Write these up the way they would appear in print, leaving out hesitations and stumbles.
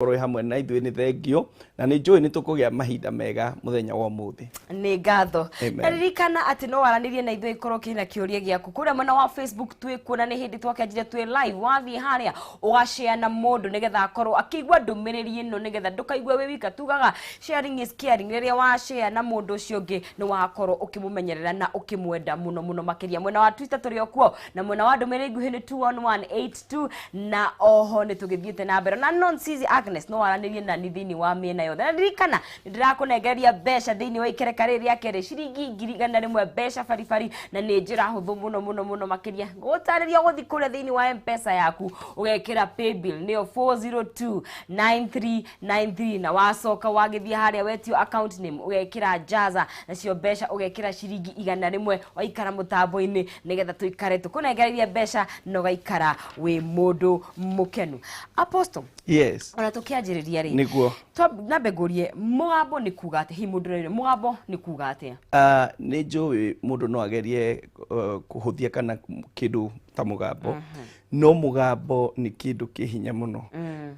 Korwe hamwe na ithuĩ nĩ thengio na nĩ njũĩ nĩ tũkũgĩa mahinda mega mũthenya wa ũmũthĩ. Nĩ ngatho. Ririkana atĩ no waranĩrie na ithuĩ ikorwo kĩna kĩũria gĩaku kũrĩa mwena wa Facebook twĩkuona nĩ hĩndĩ twakĩanjire twĩ live wathiĩ harĩa ũgashare na mũndũ nĩgetha akorwo akĩigua ndũmĩrĩri ĩno nĩgetha ndũkaigue wĩ wika tugaga sharing is caring rĩrĩa wa share na mũndũ ũcio ũngĩ nĩ wakorwo ũkĩmũmenyerera na ũkĩmwenda mũno mũno makĩria mwena wa Twitter tũrĩ okuo na mwena wa ndũmĩrĩri nguhĩ nĩ 21182 na oho nĩ tũgĩthiĩte na mbere na Nonsizi Agnes no waranĩrie na ni thĩinĩ wa mĩena yothe. Ririkana nĩ ndĩrakũnengeria mbeca thĩinĩ wa ikereka rĩrĩ rĩa kerĩ ciringi 1,100 mbeca baribari na nĩ njĩra hũthũ mũno makĩria gũtarĩria gũthi kũrĩa thĩinĩ wa M-Pesa yaku ũgekĩra paybill nĩyo 4029393 na wacoka wagĩthiĩ harĩa wetio account name ũgekĩra jaza nacio mbeca ũgekĩra ciringi 100 waikara mũtambo-inĩ nĩgetha tũikare tũkũnengereria mbeca no gaikara wĩ mũndũ mũkenu. Apostle, yes, ona tukianjĩrĩria rĩ nĩguo nambe ngũrie mũgambo nĩ kuuga atĩ hi mũndũ rĩrĩ mũgambo nĩ kuuga atĩa? Nĩ njũĩ mũndũ no agerie kũhũthia kana kĩndũ ta mũgambo no mũgambo nĩ kĩndũ kĩ hinya mũno.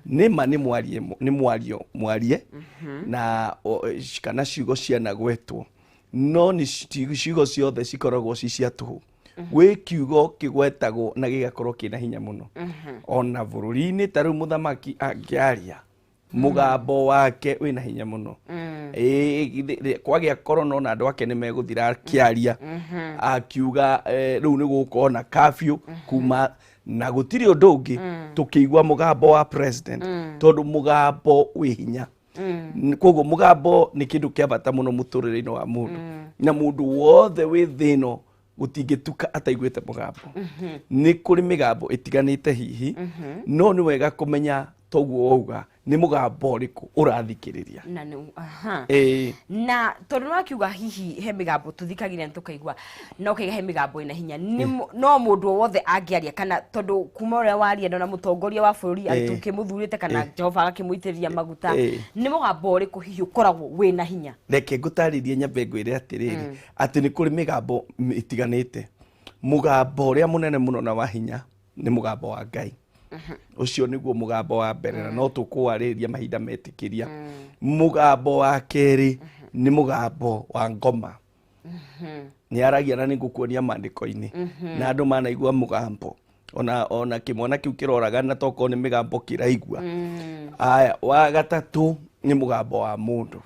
Nĩma nĩ mwarie na kana ciugo cianagwetwo no nĩ ciugo ciothe cikoragwo ci cia tũhũ. Gwĩ kiugo kĩgwetagwo na gĩgakorwo kĩna hinya mũno. Ona bũrũri-inĩ ta rĩu mũthamaki angĩaria mũgambo wake wĩna hinya mũno. Kwagĩa korona na andũ ake nĩ megũthira akĩaria akiuga rĩu nĩ gũkorwo na curfew kuma na gũtirĩ ũndũ ũngĩ tũkĩigua mũgambo wa president tondũ mũgambo wĩ hinya. Koguo mũgambo nĩ kĩndũ kĩa bata mũno mũtũrĩre-inĩ wa mũndũ na mũndũ wothe wĩ thĩ ĩno gũtingĩtuka ataiguĩte mũgambo. Nĩ kũrĩ mĩgambo ĩtiganĩte hihi no nĩ wega kũmenya toguo wauga nĩ mũgambo ũrĩkũ ũrathikĩrĩria. Na tondũ no akiuga hihi he mĩgambo tũthikagĩrĩria na tũkaigua no kaiga he mĩgambo ĩna hinya no mũndũ wothe angĩaria kana tondũ kuma ũrĩa waria na mũtongoria wa bũrũri tũkĩmũthurĩte kana Jehova agakĩmũitĩrĩria maguta nĩ mũgambo ũrĩkũ hihi ũkoragwo wĩna hinya? Reke ngũtarĩrie nyambe ngwĩre atĩrĩrĩ atĩ nĩ kũrĩ mĩgambo ĩtiganĩte. Mũgambo ũrĩa mũnene mũno na wa hinya nĩ mũgambo wa Ngai. Ucio nĩguo mũgambo wa mbere na no tũkũwarĩrĩria mahinda metĩkĩria. Mũgambo wa kerĩ nĩ mũgambo wa ngoma. Nĩ aragia na nĩ ngũkuonia maandĩko-inĩ na andũ manaigua mũgambo ona kĩmwana kĩu kĩroragana toko nĩ mĩgambo kĩraigua. Wa gatatũ nĩ mũgambo wa mũndũ.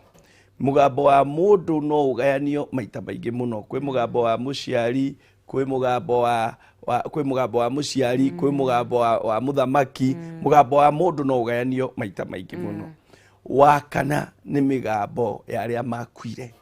Mũgambo wa mũndũ no ũgayanio maita maingĩ mũno. Kwĩ mũgambo wa mũciari, kwĩ mũgambo wa mũciari, kwĩ mũgambo wa mũthamaki. Mũgambo wa mũndũ no ũgayanio maita maingĩ mũno. Wa kana nĩ mĩgambo ya arĩa makuire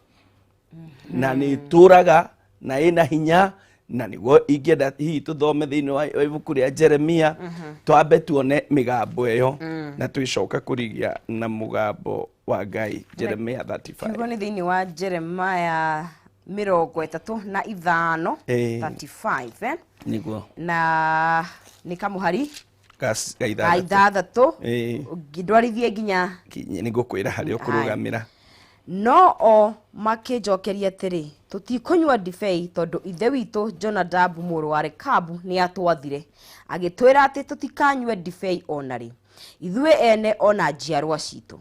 na nĩ tũraga na ĩna hinya na nĩguo ingĩenda hihi tũthome thĩinĩ wa ibuku rĩa Jeremia twambe tuone mĩgambo ĩyo na twĩcoka kũrigia na mũgambo wa Ngai. Jeremia 35 kiugo nĩ thĩinĩ wa Jeremia 35 35 nĩguo na nĩ kamũhari gaithathatũ ngĩndwarithie nginya nĩngũkwĩra harĩa ũkũrũgamĩra. No o makĩnjokeria atĩrĩ tũtikũnyua ndibei tondũ ithe witũ Jonadabu mũrũ wa Rekabu nĩ atwathire agĩtwĩra atĩ tũtikanyue ndibei onarĩ ithuĩ ene ona njiarwa citũ.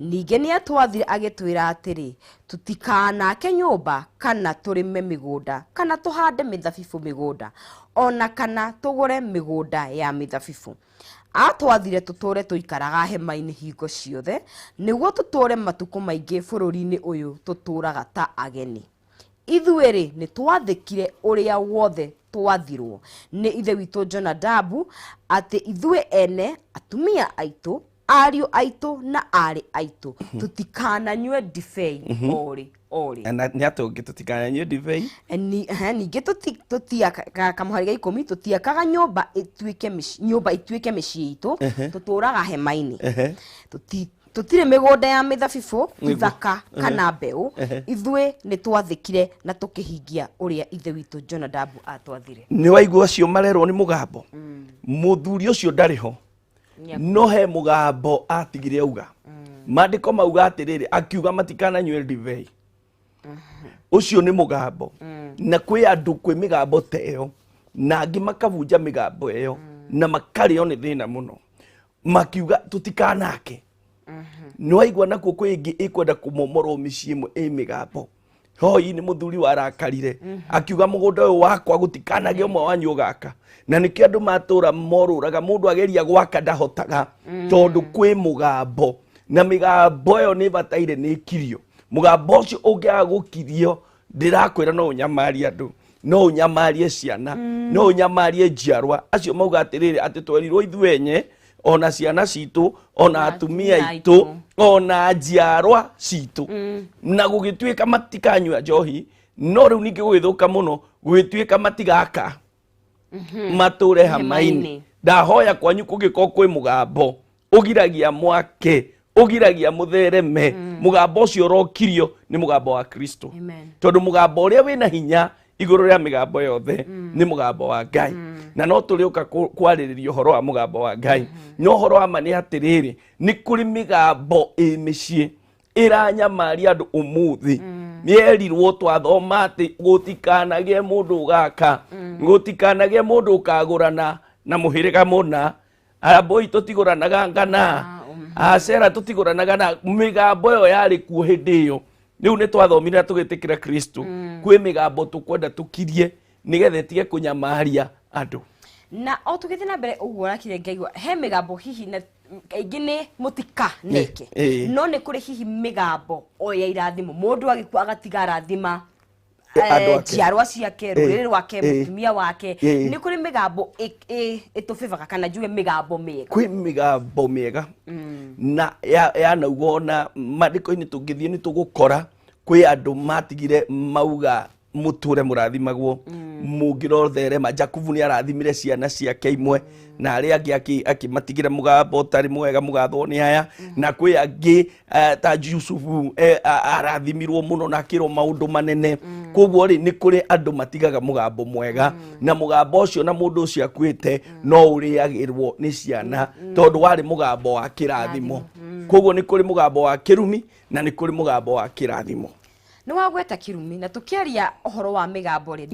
Ningĩ nĩ atwathire agĩtwĩra atĩrĩ tũtikanake nyũmba kana tũrĩme mĩgũnda kana tũhande mĩthabibũ mĩgũnda ona kana tũgũre mĩgũnda ya mĩthabibũ. Atwathire tũtũre tũikaraga hema-inĩ hingo ciothe nĩguo tũtũre matukũ maingĩ bũrũri-inĩ ũyũ tũtũraga ta ageni. Ithuĩ nĩ twathĩkire ũrĩa wothe twathirwo nĩ ithe witũ Jonadabu atĩ ithuĩ ene atumia aitũ ariũ aitũ na arĩ aitũ tũtikananyue ndibei ori. Na nĩ atũngĩ tũtikananyue ndibei. Ningĩ tũtiakaga kamũhari ga 10 tũtiakaga nyũmba ituĩke mĩciĩ itũ tũtũraga hema-inĩ. Tũtirĩ mĩgũnda ya mĩthabibũ ithaka kana mbeũ. Ithuĩ nĩ twathĩkire na tũkĩhingia ũrĩa ithe witũ Jonadabu atwathire. Nĩ waigua acio marerwo nĩ mũgambo. Mũthuri ũcio ndarĩ ho no he mũgambo atigire auga. Maandĩko mauga atĩrĩrĩ akiuga matikananyue ndibei. Ucio nĩ mũgambo na kwĩ andũ kwĩ mĩgambo ta ĩyo na angĩ makabunja mĩgambo ĩyo na makarĩo nĩ thĩna mũno makiuga tutikanake no aigwa nakuo kwĩ ingĩ ikwenda kũmomorwo mĩciĩ ĩmwe mĩgambo hoi-inĩ mũthuri warakarire akiuga mũgũnda ũyũ wakwa gũtikanagĩa ũmwe wanyu ũgaka na nĩkĩo andũ matũra morũraga mũndũ ageria gwaka ndahotaga tondũ kwĩ mũgambo na mĩgambo ĩyo nĩ bataire nĩ kirio mũgambo ũcio ũngĩaga gũkirio ndĩrakwĩra no ũnyamarie andũ no ũnyamarie ciana no ũnyamarie njiarwa acio mauga atĩrĩrĩ atĩ twerirwo ithuĩ enye ona ciana citũ ona atumia aitũ ona njiarwa citũ na gũgĩtuĩka matikanyua njohi no rĩu ningĩ gũgĩthũka mũno gũgĩtuĩka matigaka matũre hama-inĩ ndahoya kwanyu kũngĩkorwo kwĩ mũgambo ũgiragia mwake ũgiragia mũthereme mũgambo ũcio ũrokirio nĩ mũgambo wa Kristo tondũ mũgambo ũrĩa wĩna hinya igũrũ rĩa mĩgambo yothe nĩ mũgambo wa Ngai na no tũrĩũka kwarĩrĩria ũhoro wa mũgambo wa Ngai no ũhoro wa ma nĩ atĩrĩrĩ nĩ kũrĩ mĩgambo mĩciĩ ĩranyamaria andũ ũmũthĩ nĩerirwo twathoma atĩ gũtikanagĩe mũndũ ũgaka gũtikanagĩe mũndũ ũkagũrana na mũhĩrĩga mũna Amboi tũtigũranaga ngana Acera tũtigũranaga na mĩgambo ĩyo yarĩ kuo hĩndĩ ĩyo rĩu nĩ twathomire tũgĩtĩkĩra Kristo kwĩ mĩgambo tũkwenda tũkirie nĩgetha tige kũnyamaria andũ na o tũgĩthiĩ na mbere ũguo nakire ngaigua he mĩgambo hihi na kaingĩ nĩ mũtika nĩke no nĩ kũrĩ hihi mĩgambo o ya irathimo mũndũ agĩkua agatiga rathima njiarwa ciake rũrĩrĩ rwake mũtumia wake nĩ kũrĩ mĩgambo ĩtũbĩbaga kana njuge mĩgambo mĩega kwĩ mĩgambo mĩega na yanaugwo na maandĩko-inĩ tũngĩthiĩ nĩ tũgũkora kwĩ andũ matigire mauga mũtũre mũrathimagwo mũngĩrotherema Jakubu nĩ arathimire ciana ciake imwe na arĩa angĩ akĩmatigire mũgambo ũtarĩ mwega mũgathwo nĩ aya na kwĩ angĩ ta Jusufu arathimirwo mũno na akĩrwo maũndũ manene koguo rĩ nĩ kũrĩ andũ matigaga mũgambo mwega na mũgambo ũcio na mũndũ ũcio akuĩte no ũrĩagĩrwo nĩ ciana tondũ warĩ mũgambo wa kĩrathimo koguo nĩ kũrĩ mũgambo wa kĩrumi na nĩ kũrĩ mũgambo wa kĩrathimo nĩ wagweta kĩrumi na tũkĩaria ũhoro wa mĩgambo rĩ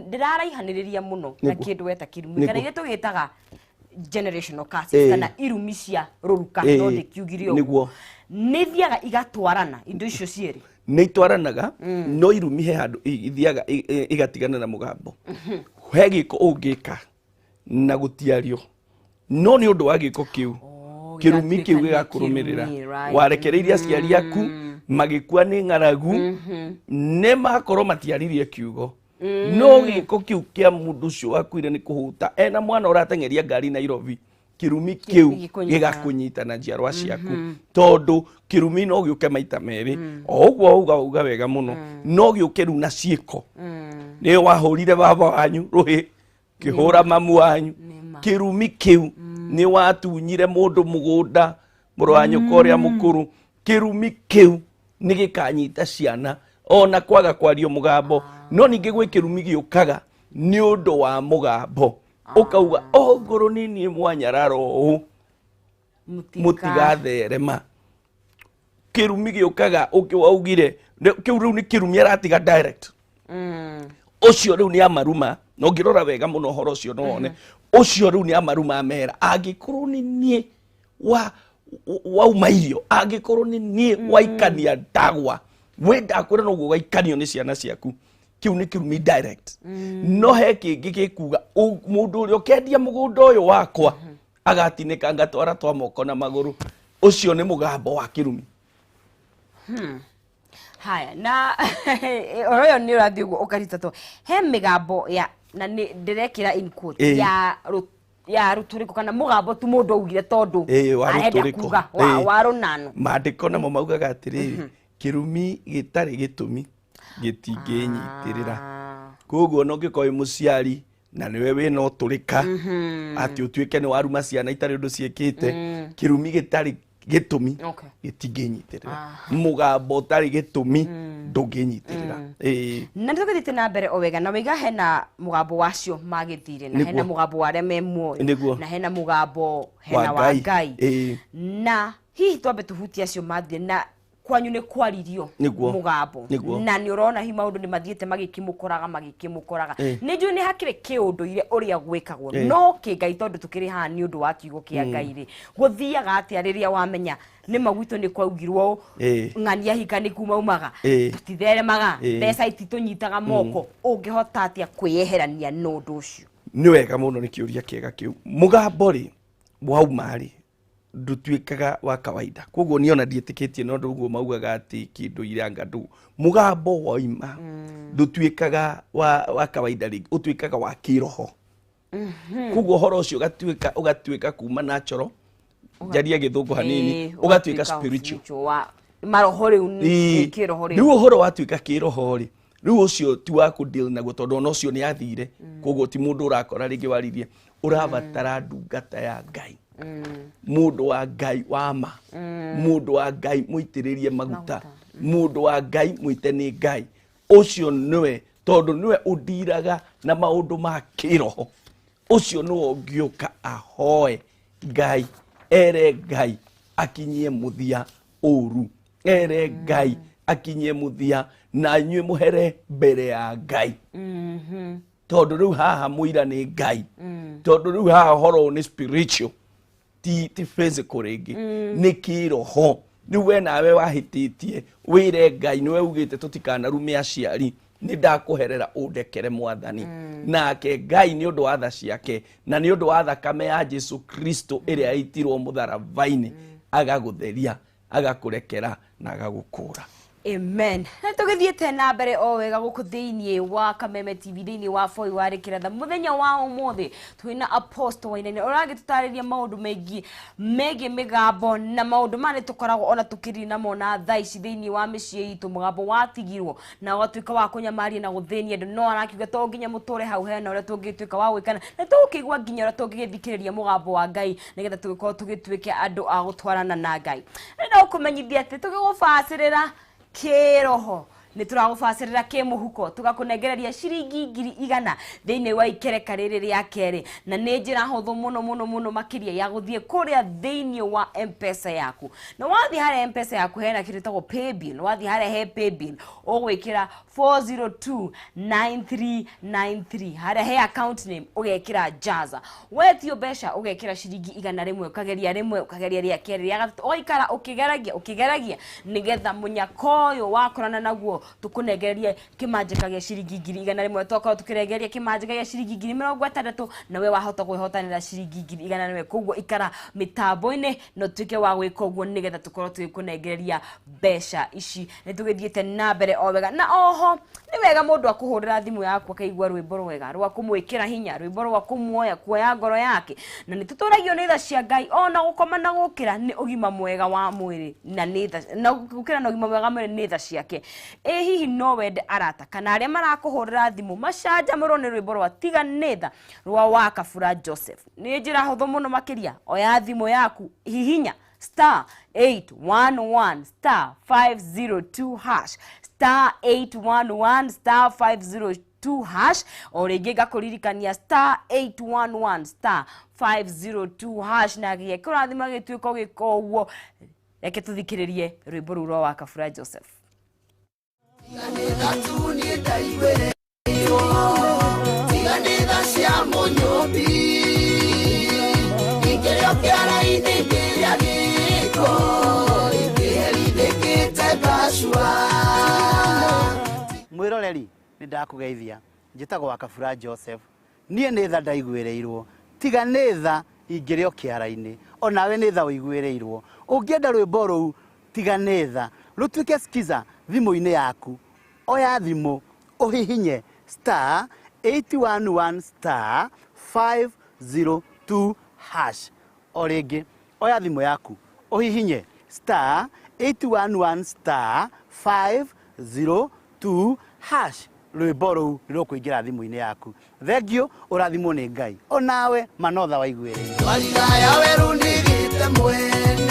ndĩraraihanĩrĩria mũno na kĩndũ weta kĩrumi kana iria tũgĩtaga generational curses kana irumi cia rũruka no ndĩkiugire ũguo nĩ thiaga igatwarana indo icio cierĩ nĩ itwaranaga no irumi he handũ ithiaga igatigana na mũgambo he gĩko ũngĩka na gũtiario no nĩ ũndũ wa gĩko kĩu kĩrumi kĩu gĩgakũrũmĩrĩra warekereirie aciari aku magĩkua nĩ ng'aragu nĩ makorwo matiaririe kiugo no gĩko kĩu kĩa mũndũ ũcio wakuire nĩ kũhuta ena mwana ũrateng'eria ngari Nairobi kĩrumi kĩu gĩgakũnyita na njiarwa ciaku tondũ kĩrumi no gĩũke maita merĩ o ũguo uga wega mũno no gĩũke rĩu na ciĩko nĩ wahũrire baba wanyu rũhĩ kĩhũra mamu wanyu kĩrumi kĩu nĩ watunyire mũndũ mũgũnda mũrũ wa nyũkwa ũrĩa mũkũrũ kĩrumi kĩu nĩ gĩkanyita ciana ona kwaga kwario mũgambo no ningĩ gwĩ kĩrumi gĩũkaga nĩ ũndũ wa mũgambo ũkauga ngũrũ nĩ niĩ mwanyararo ũũ mũtigatherema kĩrumi gĩũkaga ũkĩwaugire kĩu rĩu nĩ kĩrumi aratiga direct ũcio rĩu nĩ amaruma no ngĩrora wega mũno ũhoro ũcio no wone ũcio rĩu nĩ amaruma mera angĩkorwo nĩ niĩ wauma irio angĩkorwo nĩ niĩ waikania ndagwa we ndakwĩra no guo gaikanio nĩ ciana ciaku kĩu nĩ kĩrumi direct no he kĩngĩ gĩkuga mũndũ ũrĩa ũkendia mũgũnda ũyũ wakwa agatinĩka ngatwara twa moko na magũrũ ũcio nĩ mũgambo wa kĩrumi haya na ũrĩa nĩ ũrathiĩ ũguo ũkarita he mĩgambo ya na ndĩrekĩra in quote ya rũtũrĩko kana mũgambo tu mũndũ augire tondũ arenda kuga wa rũnano maandĩko namo maugaga atĩrĩrĩ kĩrumi gĩtarĩ gĩtũmi gĩtingĩnyitĩrĩra koguo no ngĩkorwo mũciari na nĩwe wĩna ũtũrĩka atĩ ũtuĩke nĩ waruma ciana itarĩ ũndũ ciĩkĩte kĩrumi gĩtarĩ gĩtũmi gĩtingĩnyitĩrĩra mũgambo ũtarĩ gĩtũmi ndũngĩnyitĩrĩra na nĩtũgĩthiĩte na mbere o wega na wĩiga hena mũgambo wacio magĩthire na hena mũgambo wa arĩa me muoyo na hena mũgambo hena wa Ngai na hihi twambe tũhutie acio mathire na kwanyu ni kwaririo mugambo na ni urona hi maundu ni mathiete magikimukoraga ni nju ni hakire kiunduire uria gwikagwo no kingai tondu tukiri ha ni undu wa kiugo kia Ngai ri guthiaga atia riria wamenya ni magwito ni kwaugirwo ng'ania hika ni kuma umaga tutitheremaga mbeca ititunyitaga moko ungihota atia kwiyeherania nundu ucio ni wega muno ni kiuria kiega kiu mugambo ri wauma ri ndutuikaga wa kawaida koguo niona ndietikitie no nduguo maugaga ati kindu iranga ndu mugambo waima ndutuikaga wa kawaida ri utuikaga wa kiroho koguo horo ucio ugatuika kuma natural jaria githungu hanini ugatuika spiritual maroho ni kiroho ri riu horo watuika kiroho ri riu ucio ti wa ku deal naguo tondu no ucio ni athire koguo ti mundu urakora ringi waririe urabatara ndungata ya Ngai mundu wa Ngai wama mundu wa Ngai muitiririe maguta mundu wa Ngai muite ni Ngai ucio niwe tondu niwe udiraga na maundu ma kiroho ucio no ngiuka ahoe Ngai ere Ngai akinyie muthia uru ere Ngai akinyie muthia na nyue muhere mbere ya Ngai tondu riu haha muira ni Ngai tondu riu haha horo ni spiritual ti physical ringi ni kiroho riu we nawe wahititie wire Ngai niwe ugite tutikana rume aciari ni ndakuherera undekere mwathani nake Ngai ni undu wa tha ciake na ni undu wa thakame ya Jesu Kristo iria aitirwo mutharabaini agagutheria agakurekera na agagukura. Amen. Tugithiete na mbere o wega guku thiini wa Kameme TV thiini wa foi wari kiratha muthenya wa umuthi twina Apostle Wainaina uragitutariria maundu megi migambo na maundu mane tukoragwo ona tukirina mona thaici thiini wa micii itu mugambo watigirwo na watuika wa kunyamaria na guthinia andu no arakiuga to nginya muture hau hena uria tungituika wa gwikana na tukigwa nginya uria tungigithikiriria mugambo wa Ngai nigetha tugikorwo tugituike andu a gutwarana na Ngai na ukumenyithia ati tugigubacirira kiroho ni turagufacirira kimuhuko tugakunengereria ciringi 100 thiini wa ikereka riri ria keri na ni njira huthu muno makiria ya guthie kuria thiini wa M-Pesa yaku na wathi hare M-Pesa yaku hena kiritagwo pay bill wathi hare he pay bill ugwikira 4029393 hare he account name ugekira jaza wetio besha ugekira ciringi 100 ukageria ria keri ria gatatu oikara ukigeragia nigetha munyakoyo wakorana naguo tukunegereria kimanjika gia ciringi 100 twakao tukiregeria kimanjika gia ciringi 60 na we wahota gwihotanira ciringi 100 koguo ikara mitambo-ini no tuike wa gwika uguo nigetha tukorwo tukunengereria besha ici ni tugithiete na mbere o wega na oho ni wega mundu akuhurira thimu yaku akaigua rwimbo rwega rwa kumwikira hinya rwimbo rwa kumuoya kuoya ngoro yake na ni tuturagio ni tha cia Ngai ona gukoma na gukira ni ugima mwega wa mwiri na ni tha na gukira na ugima mwega wa mwiri ni tha ciake hihi no wende arata kana aria marakuhurira thimu macanjamurwo ni rwimbo rwa tiganitha rwa Wakabura Joseph ni njira huthu muno makiria oya thimu yaku hihinya *811*502# *811*502# o ringi ngakuririkania *811*502# na gie kurathima gituiko gikoguo reke tuthikiririe rwimbo ru rwa Wakabura Joseph. Mwiroreri ni ndakugeithia njitagwo Wakabura Joseph nie ni tha ndaiguireirwo tiga ni tha ingirio kiara-ini onawe ni tha uiguireirwo ungienda rwimbo ruu tiga ni tha rutuike skiza thimu-ini yaku oya thimu uhihinye *811*502# o ringi oya thimu yaku uhihinye *811*502# rwimbo ruu rukuingira thimu-ini yaku thengio urathimwo ni Ngai onawe manotha waiguire warigaya weru ndigite mwene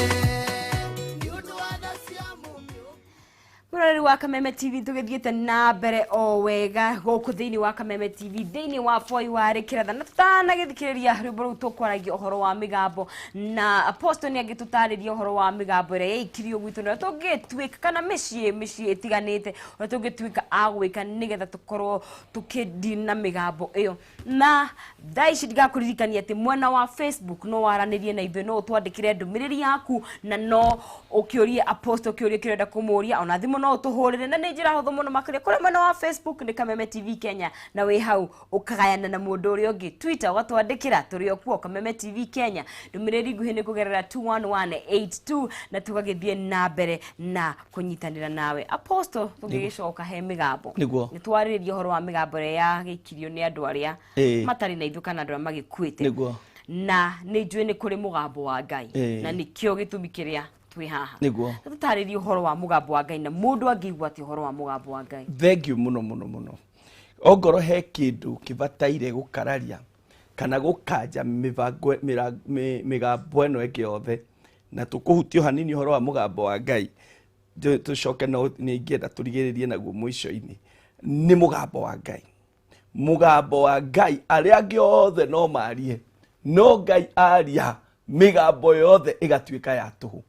wa Kameme TV tugithiete na mbere o wega goku thiini wa Kameme TV thiini wa foi wa rekiratha na tutana githikiriria rwimbo ru tukwaragia uhoro wa migambo na apostle ni agitutariria uhoro wa migambo ire ikirio gwitu na tugitwika kana micii itiganite na tugitwika agwika nigetha tukorwo tukidina migambo iyo na thaici ndigakuririkania ati mwena wa Facebook no waranirie na ithuĩ no twandikire ndumiriri yaku na no ukiurie apostle ukiurie kirenda kumuria ona thimu no tuhurire na njira huthu muno makire kuri mwena wa Facebook ni Kameme TV Kenya na wi hau ukagayana na mundu uri ungi Twitter watwandikira turi okuo Kameme TV Kenya ndumiriri nguhi ni kugerera 21182 na tugagithie na mbere na kunyitanira nawe apostle tugigicoka he migambo ni twariririe horo wa migambo ya gikirio ni andu aria matari na ithuka na andu magikuite na ni njui ni kuri mugambo wa Ngai na nikio gitumi kiria twi haha tutaririe horo wa mugambo wa Ngai na mundu angigwa ti horo wa mugambo wa Ngai. Thank you muno ongoro he kindu kibataire gukararia kana gukanja migambo eno eke yothe na tukuhutio hanini horo wa mugambo wa Ngai tucoke no ningienda turigiririe naguo mwisho-ini ni mugambo wa Ngai. Mugambo wa Ngai aria angi othe no marie no Ngai aria migambo yothe igatwika ya tuhu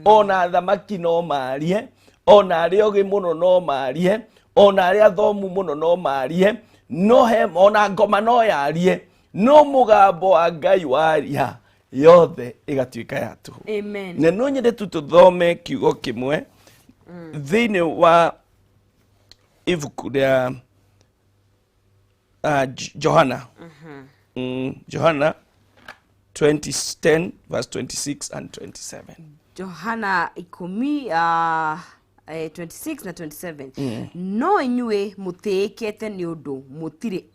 ona thamaki no marie ona aria ogi muno no marie ona aria thomu muno no marie no he ona ngoma no yarie no mugambo wa Ngai waria yothe igatwika ya tuhu. Amen. Na no nyende tuthome kiugo kimwe thiini wa ibuku ria Johana Johana 20:10 verse 26 and 27. Johana 10 26 na 27. No inyue muteekete ni undu mutiri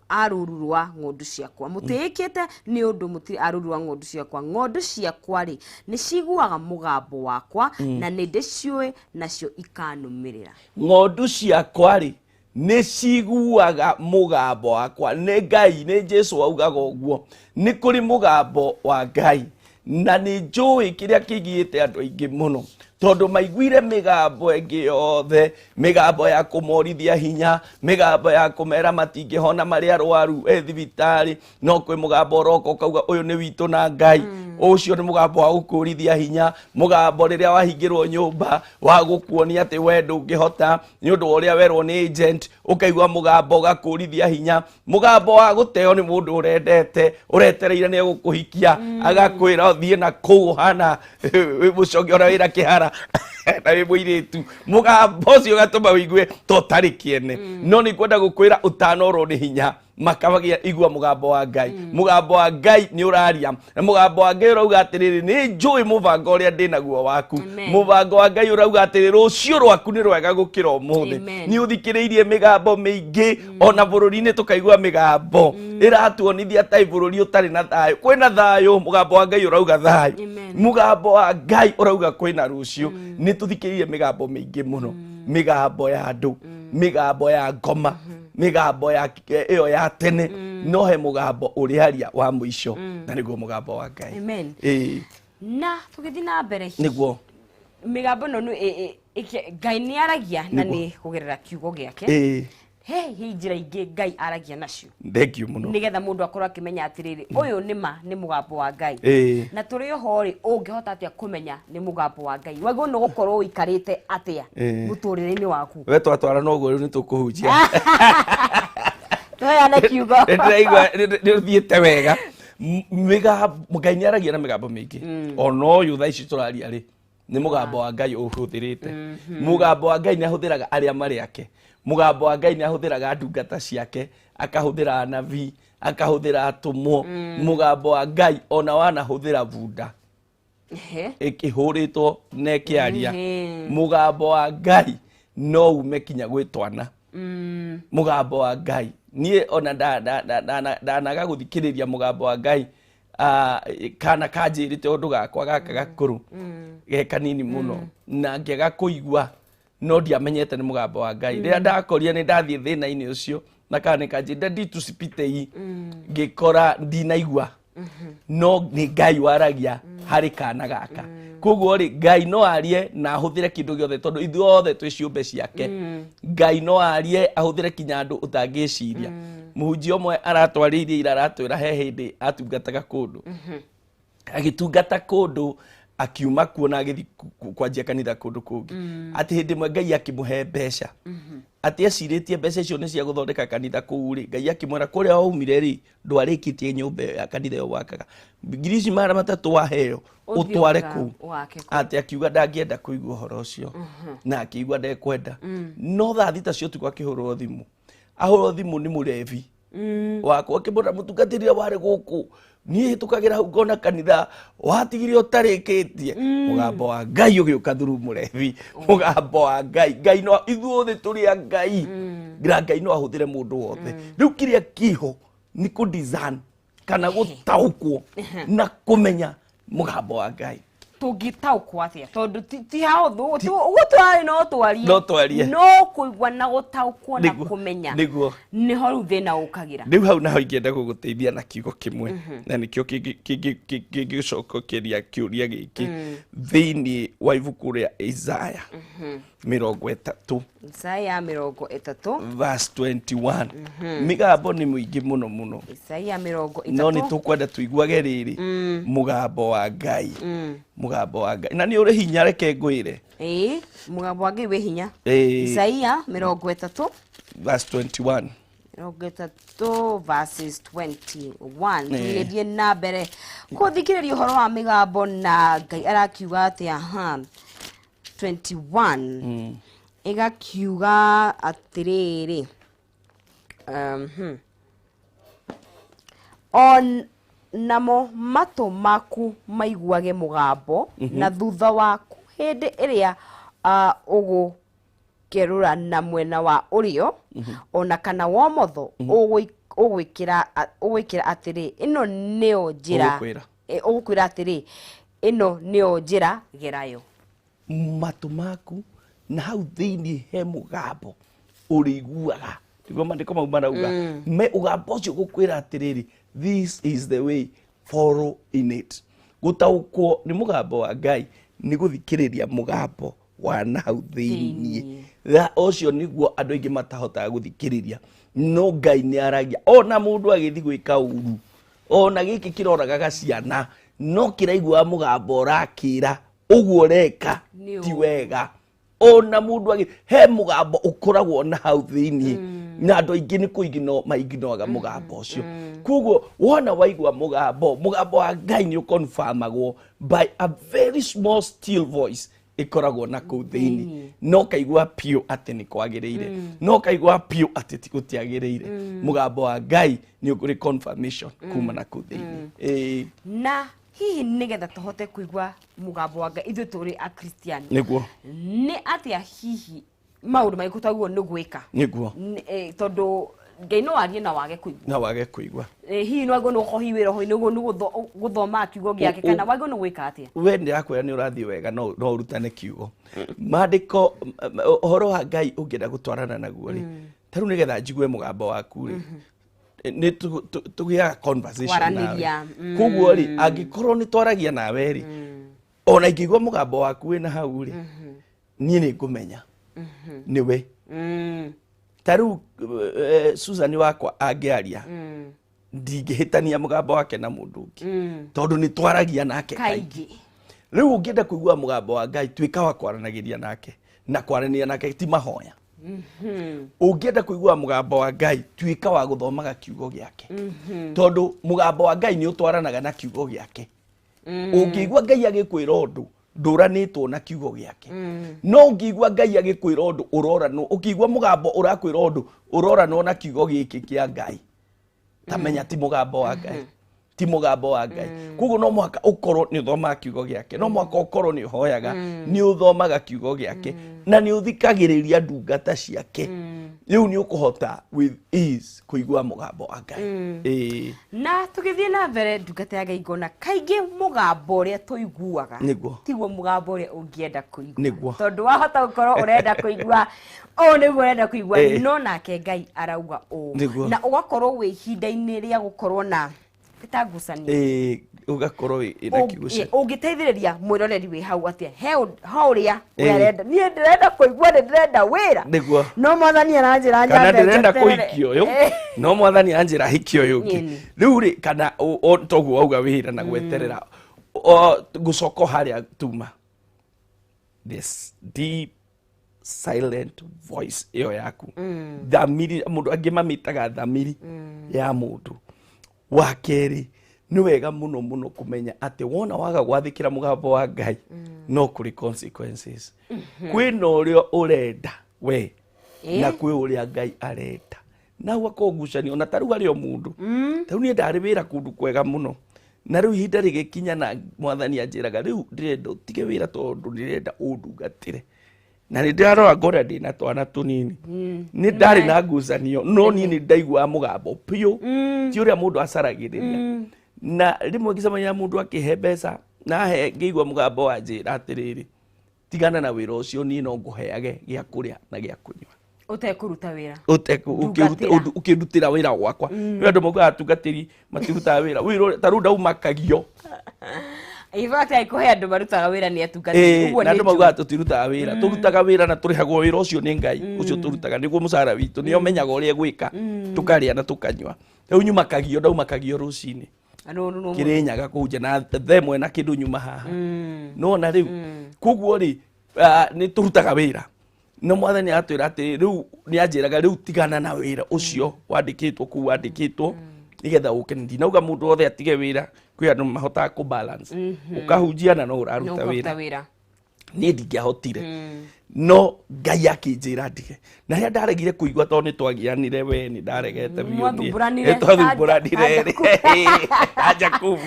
arururwa ng'ondu ciakwa muteekete ni undu mutiri arururwa ng'ondu ciakwa ng'ondu ciakwa ri ni ciguaga mugambo wakwa na ni ndiciui nacio ikanumirira. Ng'ondu ciakwa ri ni ciguaga mugambo wakwa ni Ngai ni Jesu augaga uguo ni kuri mugambo wa Ngai na ni njui kiria kigiite andu aingi muno tondu maiguire migambo engi yothe migambo ya kumorithia hinya migambo ya kumera matingihona mari arwaru thibitari no kwi mugambo roko kauga uyu ni witu na Ngai ucio ni mugambo wa gukurithia hinya mugambo riria wahingirwo nyumba wa gukuonia ati we ndungihota ni undu uria werwo ni agent ukaigwa mugambo gakurithia hinya mugambo wa guteo ni mundu urendete uretereire ni gukuhikia agakwira uthie na kuu hana mucoge ora wira kihara na we muiritu mugambo ucio gatuma wigue totari kiene no ni kwenda gukwira utanorwo ni hinya makabagia igwa mugambo wa Ngai. Mugambo wa Ngai ni uraria na mugambo wa Ngai urauga atiriri ni njui mubango uria ndinaguo waku mubango wa Ngai urauga atiriri ucio rwaku ni rwega gukira umuthi ni uthikiriirie migambo mingi ona bururi-ini tukaigwa migambo iratuonithia tai bururi utari na thayo kwina thayo mugambo wa Ngai urauga thayo mugambo wa Ngai urauga kwina rucio ni tuthikiriirie migambo mingi muno migambo ya andu migambo ya ngoma migambo ya iyo ya tene no he mugambo uriaria wa mwisho na niguo mugambo wa Ngai. Amen. Na tugithi na mbere niguo migambo no Ngai ni aragia na ni kugerera kiugo giake he njira ingi Ngai aragia nacio. Thank you muno nigetha mundu akorwo akimenya atiriri uyu ni mugambo wa Ngai na turi ho ri ungihota atia kumenya ni mugambo wa Ngai wego no gukorwo wikarite atia muturire-ini waku we twatwara no guo ni tukuhunjia toya na kiugo ndiraigwa ni thiete wega migambo Ngai ni aragia na migambo mingi ono uyu thaici turaria ri ni mugambo wa Ngai uhuthirite mugambo wa Ngai ni ahuthiraga aria mari ake mugambo wa Ngai ni ahuthiraga ndungata ciake akahuthira anabii akahuthira atumwo mugambo wa Ngai ona wanahuthira bunda ikihuritwo na ikiaria mugambo wa Ngai no ume kinya gwitwana mugambo wa Ngai nie ona ndanaga guthikiriria mugambo wa Ngai kana kanjirite undu gakwa gaka gakuru ge kanini muno na ngega kuigwa no ndiamenyete ni mugambo wa Ngai riria ndakoria ni ndathie thina-ini ucio na kana kanjira nditusipitei ngikora ndinaigwa no ni Ngai waragia hari kana gaka koguo ri Ngai no arie na ahuthire kindu giothe tondu ithuothe twi ciumbe ciake Ngai no arie ahuthire kinya andu utangiciria muhunjia umwe aratwaririe ira aratwira he hindi atungataga kundu agitungata kundu akiuma kuona agithi kwanjia kanitha kundu kungi ati hindi mwe Ngai akimuhe mbeca ati aciritie mbeca icio ni cia guthondeka kanitha kuu ri Ngai akimwira kuria waumire ri ndwarikitie nyumba ya kanitha yo wakaga ngiri mara matatu waheo utware kuu ati akiuga ndangienda kuigua horo ucio na akiigua ndekwenda no tha thita cio tukwa kihurwo thimu ahurwo thimu ni murevi wakwa akimwira mutungatiriria wari guku ni hitukagira hau ngona kanitha watigire utarikitie mugambo wa Ngai ugiuka thuru murevi mugambo wa Ngai no ithuothe turi a Ngai Ngai no ahuthire mundu wothe riu kiria kiho ni ku design kana gutaukwo na kumenya mugambo wa Ngai tungitaukwo atia tondu ti hauthu uguo twari no twarie no kuigwa na gutaukwo na kumenya niho riu thina ukagira riu hau naho ingienda guguteithia na kiugo kimwe na nikio kingicokokeria kiuria giki thiini wa ibuku ria Isaya 30 Isaya 30 verse 21 migambo ni muingi muno Isaya 30 no ni tukwenda tuiguage riri mugambo wa Ngai mugambo wa Ngai na ni uri hinya reke ngwire mugambo wa Ngai we hinya Isaya 30 verse 21 verses 21 tugiethie na mbere kuthikiriria uhoro wa migambo na Ngai arakiuga atia 21 igakiuga atiriri on namo matu maku maiguage mugambo na thutha waku hindi iria ugukerura na mwena wa urio ona kana wa motho ugwikira atiri ino nio njira ugukwira atiri ino nio njira gerayo matu maku na hau thiini he mugambo uriguaga niguo mandiko mau marauga me ugambo ucio gukwira atiriri this is the way follow in it gutaukwo ni mugambo wa Ngai ni guthikiriria mugambo wa na hau thiini ucio niguo andu aingi matahotaga guthikiriria no Ngai ni aragia ona mundu agithi gwika uru ona giki kiroraga gaciana no kiraigua mugambo urakira uguo reka ti wega ona mundu agi he mugambo ukoragwo na hau thiini na andu aingi ni kuigino maiginoaga mugambo ucio kuguo wona waigua mugambo wa Ngai ni ukonfirmagwo by a very small still voice ikoragwo na kuu thiini no kaigua piu ati ni kwagiriire no kaigua piu ati ti gutiagiriire mugambo wa Ngai ni ukuri confirmation kuma na kuu thiini na hihi nigetha tuhote kuigua mugambo wa Ngai ithu turi a Christian niguo ni atia hihi maundu maiku taguo ni gwika niguo tondu Ngai no arie na wage kuigua hihi no ago no kohi wira ho niguo ni guthoma kiugo giake kana wage no gwika atia we ndirakwira ni urathii wega no urutane kiugo mandiko horo wa Ngai ungienda gutwarana naguo ri taru nigetha njigue mugambo waku ri ni tugiaga conversation nawe koguo ri angikorwo ni twaragia nawe ri ona ingigua mugambo waku wina hau ri nie ni ngumenya niwe taru Susan wakwa angiaria ndingihitania mugambo wake na mundu ungi tondu ni twaragia nake kaingi riu ungienda kuigua mugambo wa Ngai twika wa kwaranagiria nake na kwarania nake ti mahoya ungienda kuigua mugambo wa Ngai twika wa guthomaga kiugo giake tondu mugambo wa Ngai ni utwaranaga na kiugo giake ungigua Ngai agikwira undu nduranitwo na kiugo giake no ungigua Ngai agikwira undu uroranwo ukigua mugambo urakwira undu uroranwo na kiugo giki kia Ngai tamenya ti mugambo wa Ngai ti mugambo wa Ngai kuguo no mwaka ukorwo ni uthomaga kiugo giake no mwaka ukorwo ni uhoyaga ni uthomaga kiugo giake na ni uthikagiriria ndungata ciake riu ni ukuhota with ease kuigua mugambo wa Ngai na tugithie na mbere ndungata ya Ngai ngona kaingi mugambo uria tuiguaga tiguo mugambo uria ungienda kuigua tondu wahota gukorwo urenda kuigua niguo urenda kuigua no nake Ngai arauga na ugakorwo wi hinda-ini ria gukorwo na ugakorwo ina kigucio ungiteithiriria mwiroreri wi hau atia hauria werenda nie ndirenda kuigua ndirenda wira niguo no mwathani aranjira kana nyambe ndirenda kuhikia uyu no mwathani anjira hikia uyu ungi riu ri kana toguo auga wira na gweterera gucoko haria tuma this deep silent voice iyo yaku thamiri mundu angi mamitaga thamiri ya mundu wa keri ni wega muno muno kumenya ati wona waga gwathikira mugambo wa Ngai no kuri consequences kwina urio urenda we na kwi uria Ngai arenda na wakogucania ona taruga rio mundu tau ni ndari wira kundu kwega muno na riu ihinda rigikinya na mwathani anjiraga riu ndirenda utige wira tondu ndirenda undungatire na ni ndirarora ngora ndina twana tunini ni ndari na ngucanio no ni ndaigua mugambo piu ti uria mundu acaragiriria na rimwe ngicemania mundu akihe mbeca na he ngigua mugambo wanjira atiriri tigana na wira ucio ni no nguheage gia kuria na gia kunywa utekuruta wira ukirutira wira gwakwa ni andu mauga atungatiri matiruta wira wira taru ndaumakagio Ivate aikohe andu marutaga wira ni atungatiri uguo ni andu mauga tutirutaga wira turutaga wira na turihagwo wira ucio ni Ngai ucio turutaga niguo mucara witu ni omenyaga uria gwika tukaria na tukanywa riu nyumakagio ndaumakagio rucini kirinyaga kunja na themwe na kindu nyuma haha no na riu kuguo ri ni turutaga wira no mwathani atwira ati riu ni anjiraga riu tigana na wira ucio wandikitwo ku wandikitwo nigetha ukenedi nauga mundu othe atige wira kwi andu mahotaga ku balance ukahunjiana no uraruta wira ni ndingiahotire no Ngai akinjira ndige na ria ndaregire kuigua to ni twagianire we ni ndaregete biu ni twathumbũranire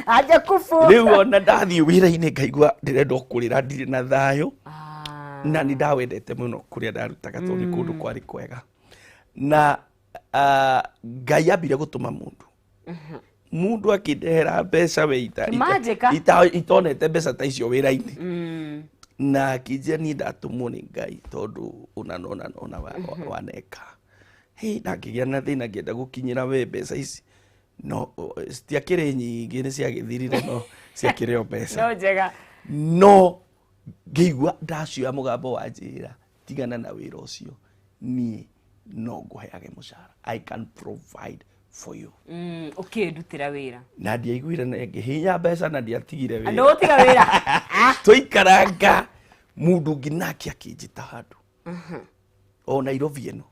aja kufu riu ona ndathii wira-ini ngaigua ndirenda kurira ndire na thayo na ni ndawendete muno kuria ndarutaga to ni kundu kwari kwega na Ngai ambire gutuma mundu akindehera mbeca we itonete mbeca ta icio wira-ini na akijia ni ndatumwo ni Ngai tondu una waneka hei ndakigia na thina ngienda gukinyira we mbeca ici no citiakiri nyingi ni ciagithirire no ciakireo mbeca no njega no ngĩigua ndacioya mugambo wa njira tigana na wira ucio ni no nguheage mucara I can provide for you ukirutira wira na ndiaiguire na ngihinya mbeca na ndiatigire wira andu utiga wira tuikaranga mundu nginaki akinjita handu o Nairobi eno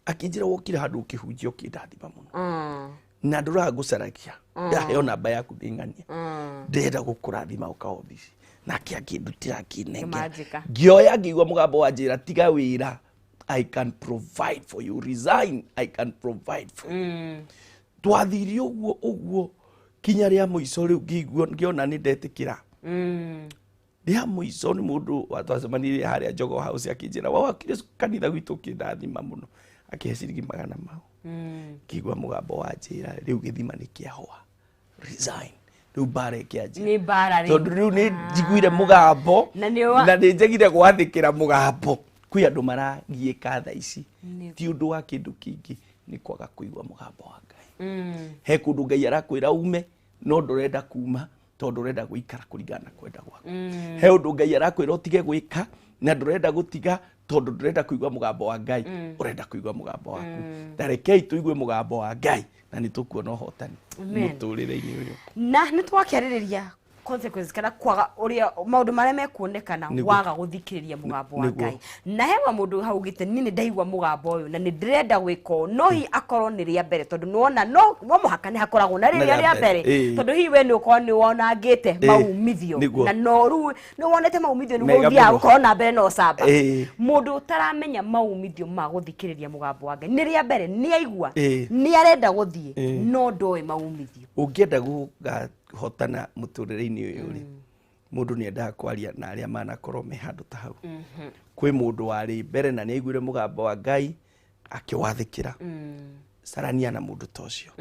akinjira wokire handu ukihunjia ukindathima muno na nduraga gucaragia ndaheyo namba yaku nding'ania ndenda gukurathima ukaobici nake akindutira kinenge ngioya ngigua mugambo wa njira tiga wira I can provide for you resign I can provide for you twathiri uguo kinya ria muico riu ngigua ngiona ni ndetikira ria muico ni mundu watwacemanirie haria Jogo House akinjira wakire kanitha gwitu kindathima muno akihe ciringi 100 mau ngigua mugambo wa njira riu githima ni kiahwa resign riu bare kianjia ni bara tondu riu ni njiguire mugambo na ni njegire gwathikira mugambo kwi andu maragiika tha ici ti undu wa kindu kingi ni kwaga kuigua mugambo wa Ngai he kundu Ngai arakwira ume no ndurenda kuma tondu urenda guikara kuringana kwenda gwaku he undu Ngai arakwira utige gwika na ndurenda gutiga tondu ndurenda kuigua mugambo wa Ngai urenda kuigua mugambo waku ndarekei tuigue mugambo wa Ngai na nitukuona uhotani muturire-ini uyu na nitwakiaririria consequences kana kwaga uria maundu maria mekuonekana waga guthikiriria mugambo wa Ngai na hewa mundu hau gite nini ndaigua mugambo uyu na ni ndirenda gwiko no hi akorwo ni ria mbere tondu nuona no muhaka ni hakoragwo na ria mbere tondu hi we ni ukorwo ni wona ngite maumithio na no ru ni wonete maumithio ni guthia ukorwo na mbere no samba mundu utaramenya maumithio ma guthikiriria mugambo wa Ngai ni ria mbere ni aigua ni arenda guthie no ndoe maumithio ungienda hotana muturire-ini uyu ri mundu ni endaga kwaria na aria manakorwo me handu ta hau kwi mundu wari mbere na ni aiguire mugambo wa Ngai akiwathikira sarania na mundu ta ucio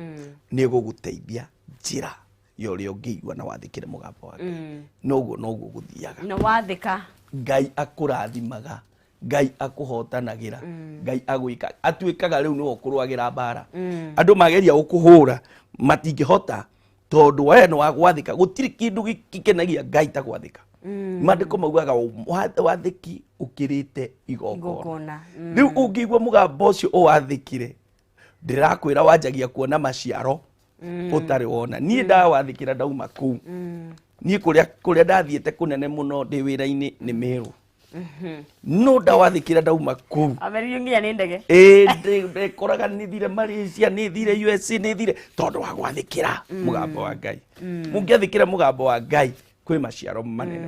ni guguteithia njira yorio ngiigua na wathikire mugambo wa Ngai noguo guthiaga na wathika Ngai akurathimaga Ngai akuhotanagira Ngai agwika atuikaga riu ni okurwagira bara andu mageria ukuhura matingihota tondu we no wagwathika gutiri kindu gikenagia Ngai ta gwathika mandiko maugaga wathiki ukirite igongona riu ungigwa mugambo ucio wathikire ndirakwira wanjagia kuona maciaro utari wona nie ndawathikira ndauma kuu nie kuria ndathiete kunene muno ndi wira-ini ni Meru no ndawathikira ndauma kuu amerio nginya ni ndege ndikoraga nithire Malaysia nithire USA nithire tondu wa gwathikira mugambo wa Ngai mungiathikira mugambo wa Ngai kwi maciaro manene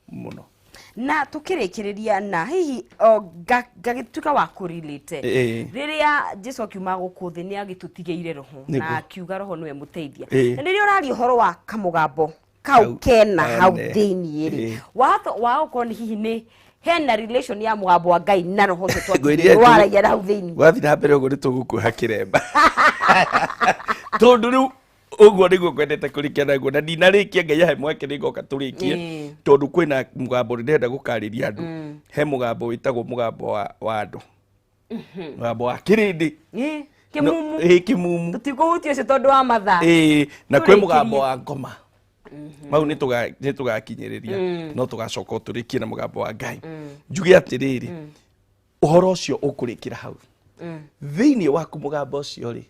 muno na tukirikiria na hihi gagituka wa kurelate riria Jesu akiuma guku thi ni agitutigeire roho na akiuga roho niwe muteithia na riria urari uhoro wa kamugambo kau kena hau thiini ri wa ukoni hihi ni hena relation ya mugambo wa Ngai na roho cio twaragia hau thiini wathi na mbere uguo ni tugukuha kiremba tondu riu uguo niguo kwendete kurikana guo na ndinarikia Ngai he mweke nigoka turikie tondu kwina mugambo ndenda gukariria andu he mugambo witagwo mugambo wa andu mugambo wa kirindi kimumu tutikuhutia cio tondu wa mathaa na kwi mugambo wa ngoma mau ni tugakinyiriria no tugacoka turikie na mugambo wa Ngai njuge atiriri uhoro ucio ukurikira hau thiini waku mugambo ucio ri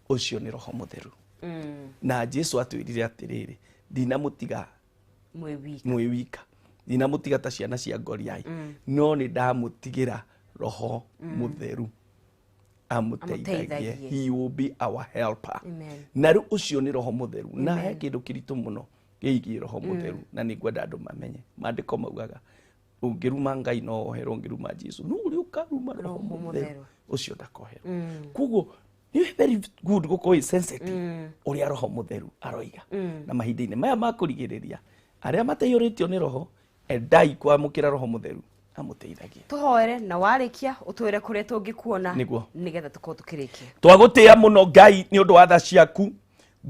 ucio ni roho mutheru na Jesu atwirire atiriri ndinamutiga mwewika ndinamutiga ta ciana cia Ngoriai no ni ndamutigira roho mutheru amuteithagie he will be our helper na riu ucio ni roho mutheru na he kindu kiritu muno giigi roho mutheru na ni ngwenda andu mamenye mandiko maugaga ungiruma Ngai no oherwo ngiruma Jesu no uri ukaruma roho mutheru ucio ndakoherwo kuguo ni very good guko sensitive uria roho mutheru aroiga na mahinda-ini maya makurigiriria aria mateyuritio ni roho endai kwamukira roho mutheru amuteithagie tuhoere na warikia utwire kuria tungikuona nigetha tukorwo tukirikia twagutia muno Ngai ni undu wa tha ciaku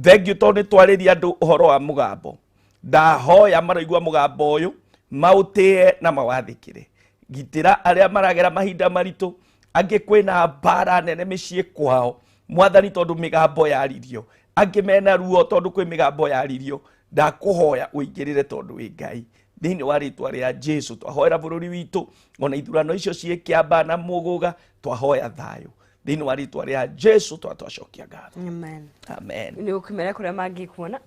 thengiu tondu twariria andu uhoro wa mugambo ndahoya maraigua mugambo uyu mautie na mawathikire gitira aria maragera mahinda maritu angi kwina mbara nene micii kwao mwathani tondu migambo yaririo angi mena ruo tondu kwi migambo yaririo ndakuhoya uingirire tondu wi Ngai thiini wa ritwa ria Jesu twahoera bururi witu ona ithurano icio cie kiamba na muguga twahoya thayo thiini wa ritwa ria Jesu twacokia ngatho amen ni ukimera kuria mangikuona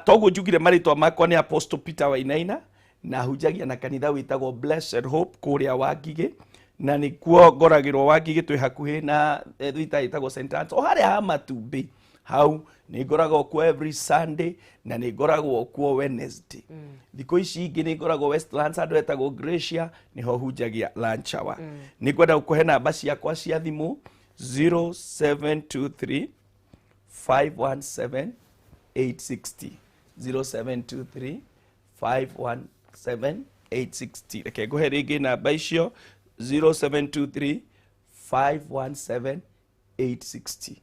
toguo njugire maritwa makwa ni Apostle Peter Wainaina na hunjagia na kanitha witagwo Blessed Hope kuria Wangige na ni kuo ngoragirwo Wangige twi hakuhi na thita itagwo St. Anne's o haria ha Matumbi hau ni ngoragwo kuo every Sunday na ni ngoragwo kuo Wednesday thiko ici ingi ni ngoragwo Westlands andu etagwo Gracia niho hunjagia lunch hour ni ngwenda gukuhe namba ciakwa cia thimu 0723 517 860 0723 517 860 reke nguhe ringi namba icio 0723 517 860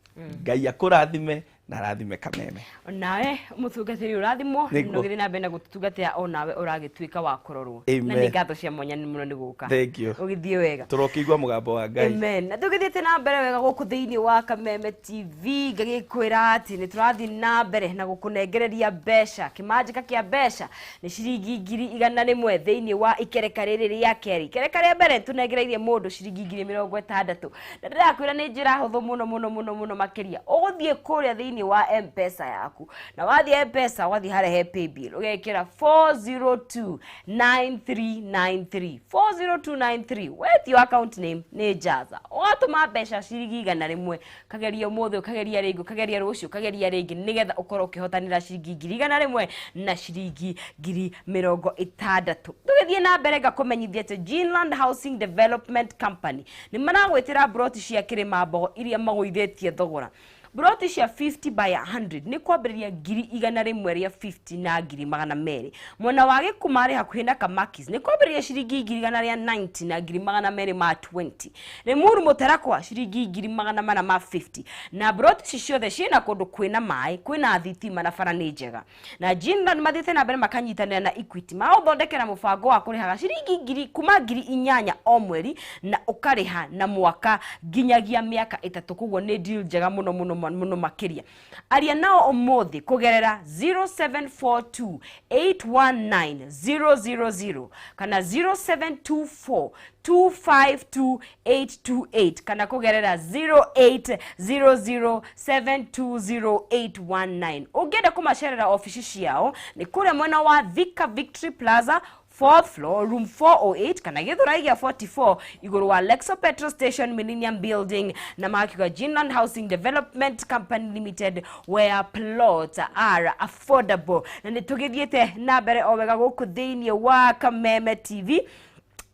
Ngai akurathime na rathime Kameme nawe mutungatiri urathimo no githina na mbere gututungatira onawe uragituika wa kurorwo na ni ngatho cia mwanya muno ni guka thank you ugithie wega turokigwa mugambo wa Ngai amen na tugithiete na mbere wega guku thiini wa Kameme TV ngagikwira ati ni turathi na mbere na gukunengereria besha kimanjika kia besha ni ciringi 100 thiini wa ikereka riri ria keri ikereka ria mbere tunengereirie mundu ciringi 60 na ndirakwira ni njira huthu muno makiria uguthie kuria thiini wa M-Pesa yaku na wathi M-Pesa wathi harehe pay bill ugekira 4029393 40293 with your account name ni Jaza ugatuma mbeca ciringi 100 kageria mothe kageria ringi kageria rucio kageria ringi nigetha ukorwo ukihotanira ciringi 100 na ciringi 60 tugithie na mbere ngakumenyithia ati Greenland Housing Development Company ni maragwitira broti cia kirima mbogo iria maguithetie thogora broti cia 50 by 100 ni kwambiriria 100 ria 50 na 200 mwena wa Gikumari hakuhi na Kamakis ni kwambiriria ciringi 100 ria 90 na 200 ma 20 ni Muru Mutarakwa ciringi 400 ma 50 na broti ciothe ciina kundu kwina mai kwina thitima na bara ni njega na Greenland mathite na mbere makanyitanira na Equity maũthondekera mubango wa kurihaga ciringi kuma 8,000 o mweri na ukariha na mwaka nginyagia miaka 3 kuguo ni deal njega muno muno makiria aria nao omothi kugerera 0742 819 000 kana 0724 252828 kana kugerera 0800720819 ugenda kumacerera ofici ciao ni kure mwena wa Thika Victory Plaza 4th floor, room 408, kana Githuraiya 44, iguru wa Lexo Petrol Station, Millennium Building, na makiwa Ginland Housing Development Company Limited, where plots are affordable. Na nitugithiete na mbere o wega guku thiini wa Kameme TV.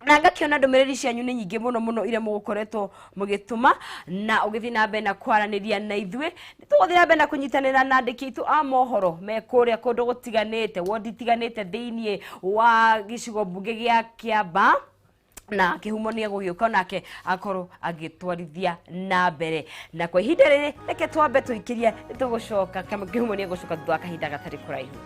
Na ngakiona ndomereri cianyu ni nyingi muno ire mugukoretwo mugituma na ugithi na mbere na kwaraniria na ithwe nituguthi na mbere na kunyitanira na andiki itu a mohoro me kuria kundu gutiganite wodi tiganite thiini wa gicigo mbunge gia Kiamba na kihumo ni gugiuka nake akoro agitwarithia na mbere na kwa ihinda riri reke twambe tuikirie nitugucoka kama kihumo ni gucoka thutha kahinda gatari kuraihu.